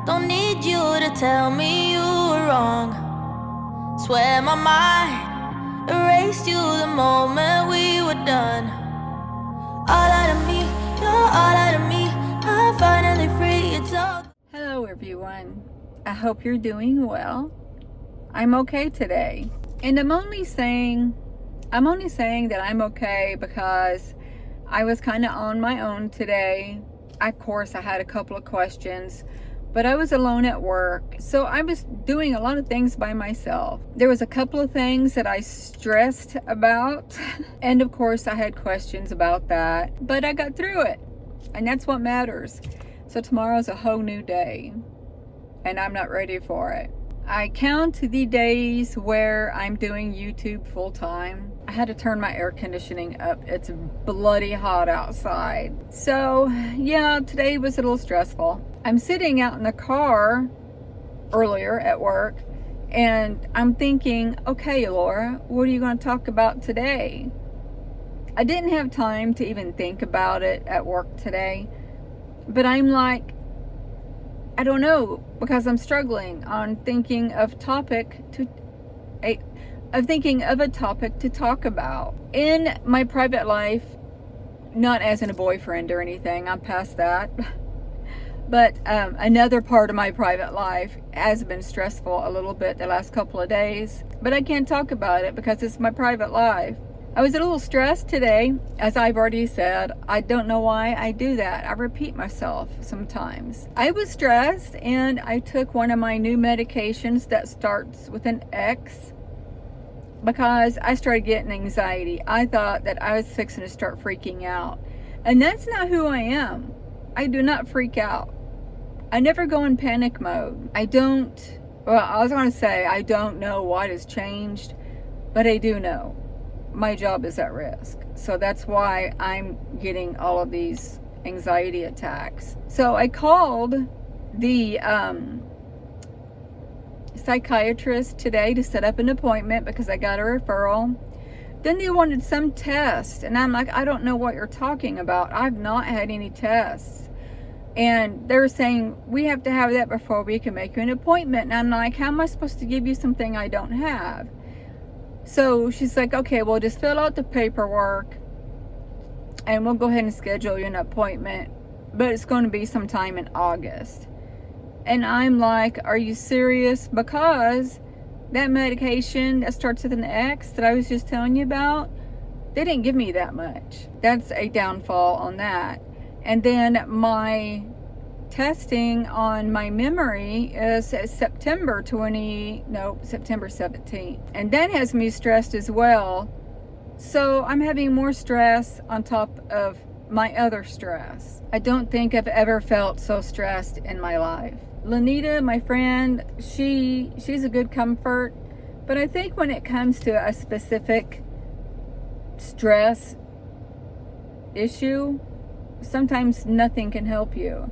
Don't need you to tell me you were wrong. Swear my mind erased you the moment we were done. All out of me, you're all out of me. I'm finally free, it's all. Hello everyone, I hope you're doing well. I'm okay today, and I'm only saying that I'm okay because I was kind of on my own today. Of course, I had a couple of questions, but I was alone at work, so I was doing a lot of things by myself. There was a couple of things that I stressed about, and of course I had questions about that, but I got through it, and that's what matters. So tomorrow's a whole new day, and I'm not ready for it. I count the days where I'm doing YouTube full time. I had to turn my air conditioning up. It's bloody hot outside. So yeah, today was a little stressful. I'm sitting out in the car earlier at work, and I'm thinking, okay, Laura, what are you going to talk about today? I didn't have time to even think about it at work today, but I'm like, I don't know, because I'm struggling on thinking of a topic to talk about. In my private life, not as in a boyfriend or anything, I'm past that, but another part of my private life has been stressful a little bit the last couple of days, but I can't talk about it because it's my private life. I was a little stressed today, as I've already said. I don't know why I do that. I repeat myself sometimes. I was stressed, and I took one of my new medications that starts with an X because I started getting anxiety. I thought that I was fixing to start freaking out, and that's not who I am. I do not freak out. I never go in panic mode. I don't know what has changed, but I do know my job is at risk. So that's why I'm getting all of these anxiety attacks. So I called the psychiatrist today to set up an appointment because I got a referral. Then they wanted some test, and I'm like, I don't know what you're talking about. I've not had any tests. And they're saying, we have to have that before we can make you an appointment. And I'm like, how am I supposed to give you something I don't have? So she's like, okay, well, just fill out the paperwork and we'll go ahead and schedule you an appointment, but it's going to be sometime in August. And I'm like, are you serious? Because that medication that starts with an X that I was just telling you about, they didn't give me that much. That's a downfall on that. And then my testing on my memory is September 17th, and that has me stressed as well. So I'm having more stress on top of my other stress. I don't think I've ever felt so stressed in my life. Lanita, my friend, she's a good comfort, but I think when it comes to a specific stress issue, sometimes nothing can help you.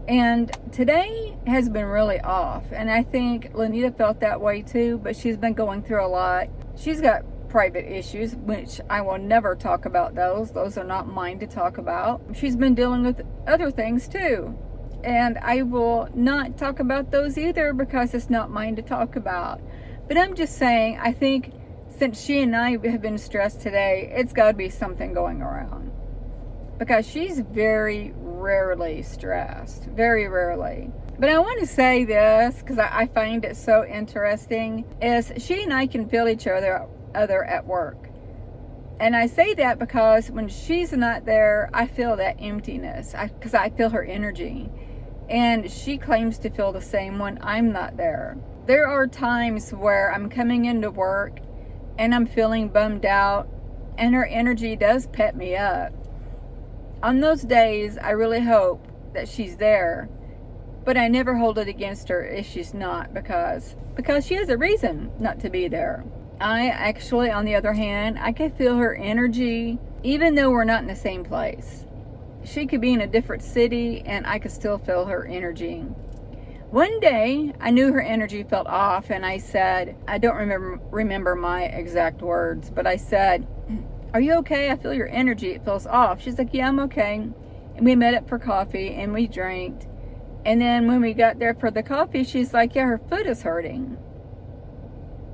And today has been really off, and I think Lanita felt that way too, but she's been going through a lot. She's got private issues, which I will never talk about those. Those are not mine to talk about. She's been dealing with other things too, and I will not talk about those either because it's not mine to talk about. But I'm just saying, I think since she and I have been stressed today, it's got to be something going around, because she's very rarely stressed, very rarely. But I want to say this because I find it so interesting, is she and I can feel each other at work. And I say that because when she's not there, I feel that emptiness because I feel her energy. And she claims to feel the same when I'm not there. There are times where I'm coming into work and I'm feeling bummed out, and her energy does pep me up. On those days, I really hope that she's there, but I never hold it against her if she's not, because she has a reason not to be there. I actually, on the other hand, I can feel her energy even though we're not in the same place. She could be in a different city and I could still feel her energy. One day, I knew her energy felt off, and I said, I don't remember my exact words, but I said, are you okay? I feel your energy. It feels off. She's like, yeah, I'm okay. And we met up for coffee and we drank. And then when we got there for the coffee, she's like, yeah, her foot is hurting.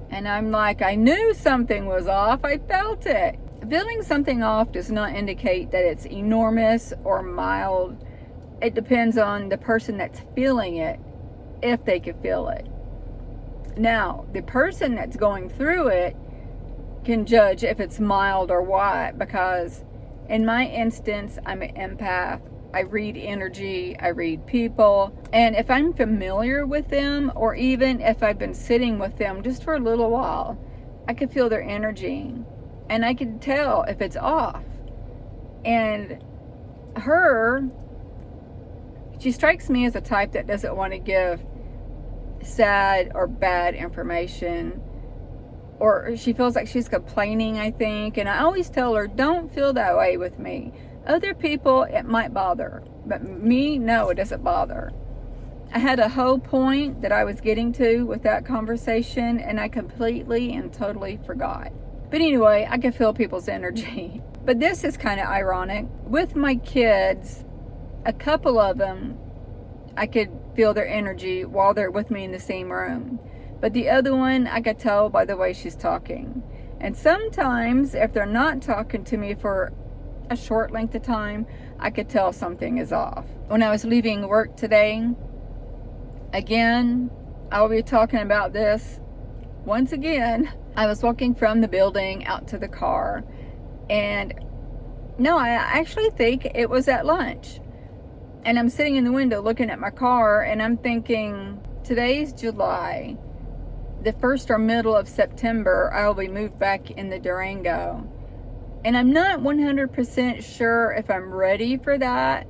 And I'm like, I knew something was off. I felt it. Feeling something off does not indicate that it's enormous or mild. It depends on the person that's feeling it, if they can feel it. Now, the person that's going through it can judge if it's mild or what, because in my instance, I'm an empath. I read energy, I read people, and if I'm familiar with them, or even if I've been sitting with them just for a little while, I can feel their energy, and I can tell if it's off. And she strikes me as a type that doesn't want to give sad or bad information, or she feels like she's complaining, I think, and I always tell her, don't feel that way with me. Other people, it might bother, but me, no, it doesn't bother. I had a whole point that I was getting to with that conversation, and I completely and totally forgot. But anyway, I can feel people's energy. But this is kind of ironic. With my kids, a couple of them, I could feel their energy while they're with me in the same room. But the other one, I could tell by the way she's talking. And sometimes, if they're not talking to me for a short length of time, I could tell something is off. When I was leaving work today, again, I'll be talking about this once again. I was walking from the building out to the car, and no, I actually think it was at lunch. And I'm sitting in the window looking at my car, and I'm thinking, today's July. The 1st or middle of September, I'll be moved back in the Durango. And I'm not 100% sure if I'm ready for that.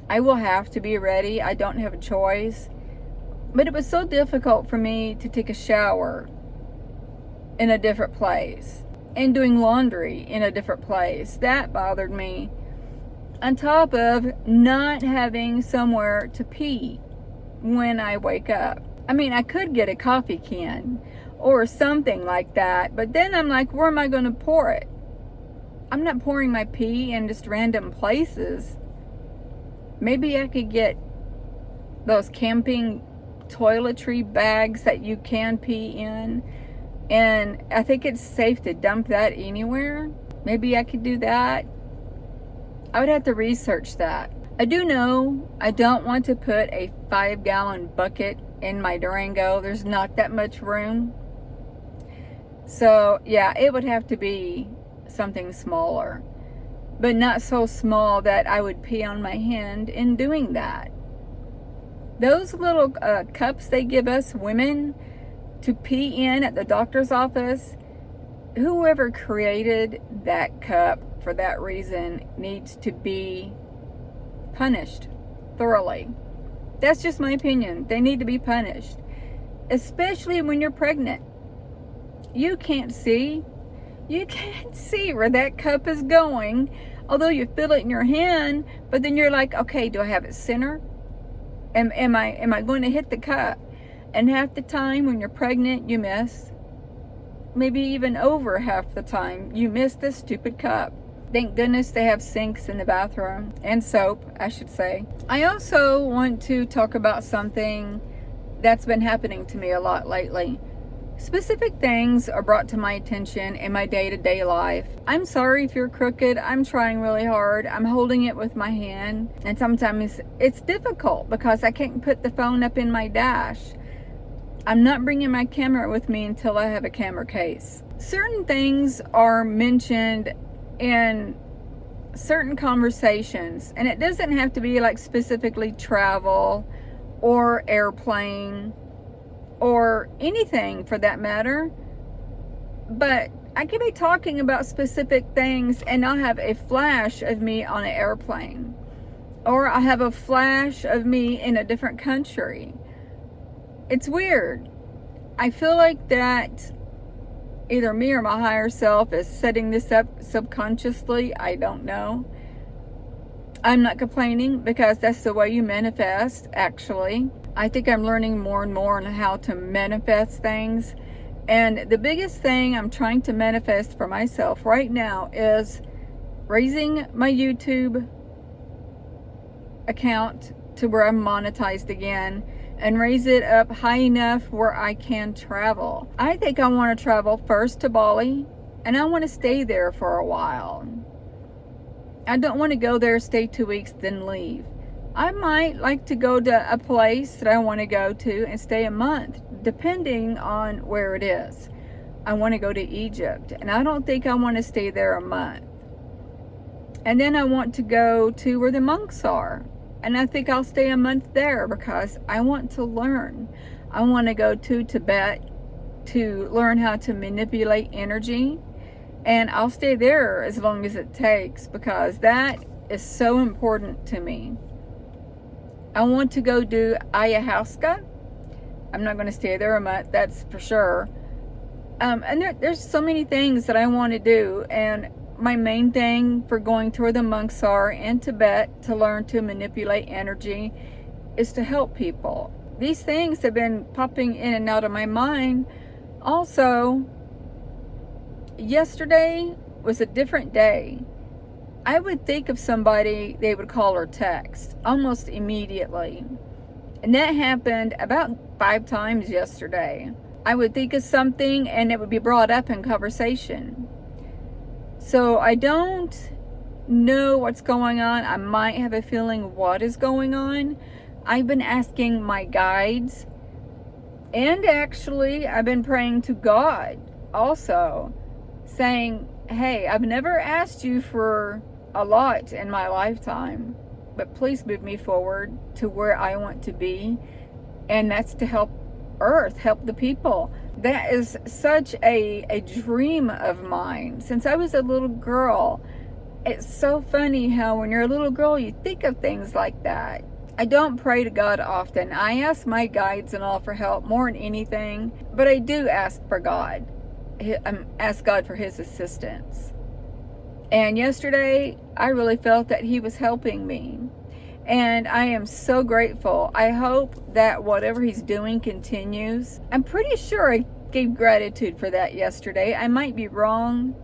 I will have to be ready. I don't have a choice. But it was so difficult for me to take a shower in a different place and doing laundry in a different place. That bothered me. On top of not having somewhere to pee when I wake up. I mean, I could get a coffee can or something like that, but then I'm like, where am I going to pour it? I'm not pouring my pee in just random places. Maybe I could get those camping toiletry bags that you can pee in, and I think it's safe to dump that anywhere. Maybe I could do that. I would have to research that. I do know I don't want to put a 5-gallon bucket in my Durango. There's not that much room. So yeah, it would have to be something smaller, but not so small that I would pee on my hand in doing that. Those little cups they give us women to pee in at the doctor's office, whoever created that cup for that reason needs to be punished thoroughly. That's just my opinion. They need to be punished, especially when you're pregnant. You can't see where that cup is going, although you feel it in your hand, but then you're like, okay, do I have it center? Am I going to hit the cup? And half the time when you're pregnant, you miss. Maybe even over half the time, you miss this stupid cup. Thank goodness they have sinks in the bathroom, and soap, I should say. I also want to talk about something that's been happening to me a lot lately. Specific things are brought to my attention in my day-to-day life. I'm sorry if you're crooked. I'm trying really hard. I'm holding it with my hand, and sometimes it's difficult because I can't put the phone up in my dash. I'm not bringing my camera with me until I have a camera case. Certain things are mentioned in certain conversations, and it doesn't have to be like specifically travel or airplane or anything for that matter, but I could be talking about specific things and I'll have a flash of me on an airplane, or I have a flash of me in a different country. It's weird. I feel like that either me or my higher self is setting this up subconsciously. I don't know. I'm not complaining because that's the way you manifest, actually. I think I'm learning more and more on how to manifest things. And the biggest thing I'm trying to manifest for myself right now is raising my YouTube account to where I'm monetized again and raise it up high enough where I can travel. I think I want to travel first to Bali, and I want to stay there for a while. I don't want to go there, stay 2 weeks, then leave. I might like to go to a place that I want to go to and stay a month, depending on where it is. I want to go to Egypt, and I don't think I want to stay there a month. And then I want to go to where the monks are, and I think I'll stay a month there because I want to learn. I want to go to Tibet to learn how to manipulate energy, and I'll stay there as long as it takes because that is so important to me. I want to go do ayahuasca. I'm not going to stay there a month, that's for sure. And there's so many things that I want to do, and my main thing for going to where the monks are in Tibet to learn to manipulate energy is to help people. These things have been popping in and out of my mind. Also, yesterday was a different day. I would think of somebody they would call or text almost immediately. And that happened about 5 times yesterday. I would think of something and it would be brought up in conversation. So I don't know what's going on. I might have a feeling what is going on. I've been asking my guides, and actually I've been praying to God also, saying, hey, I've never asked you for a lot in my lifetime, but please move me forward to where I want to be, and that's to help Earth, help the people. That is such a dream of mine since I was a little girl. It's so funny how when you're a little girl you think of things like that. I don't pray to God often. I ask my guides and all for help more than anything, but I do ask for God. Ask God for his assistance. And yesterday I really felt that he was helping me. And I am so grateful. I hope that whatever he's doing continues. I'm pretty sure I gave gratitude for that yesterday. I might be wrong,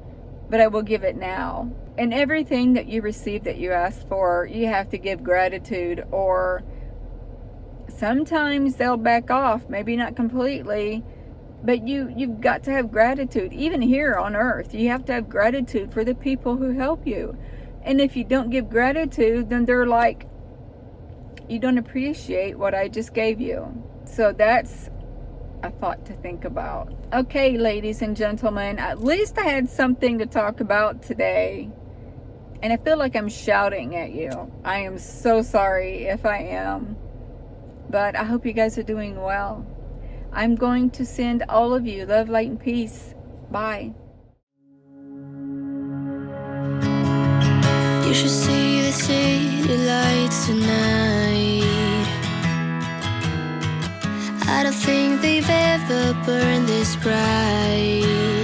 but I will give it now. And everything that you receive that you ask for, you have to give gratitude, or sometimes they'll back off, maybe not completely, but you've got to have gratitude. Even here on earth, you have to have gratitude for the people who help you. And if you don't give gratitude, then they're like, you don't appreciate what I just gave you. So that's a thought to think about. Okay, ladies and gentlemen, at least I had something to talk about today. And I feel like I'm shouting at you. I am so sorry if I am. But I hope you guys are doing well. I'm going to send all of you love, light, and peace. Bye. You should see the city lights tonight. I don't think they've ever burned this bright.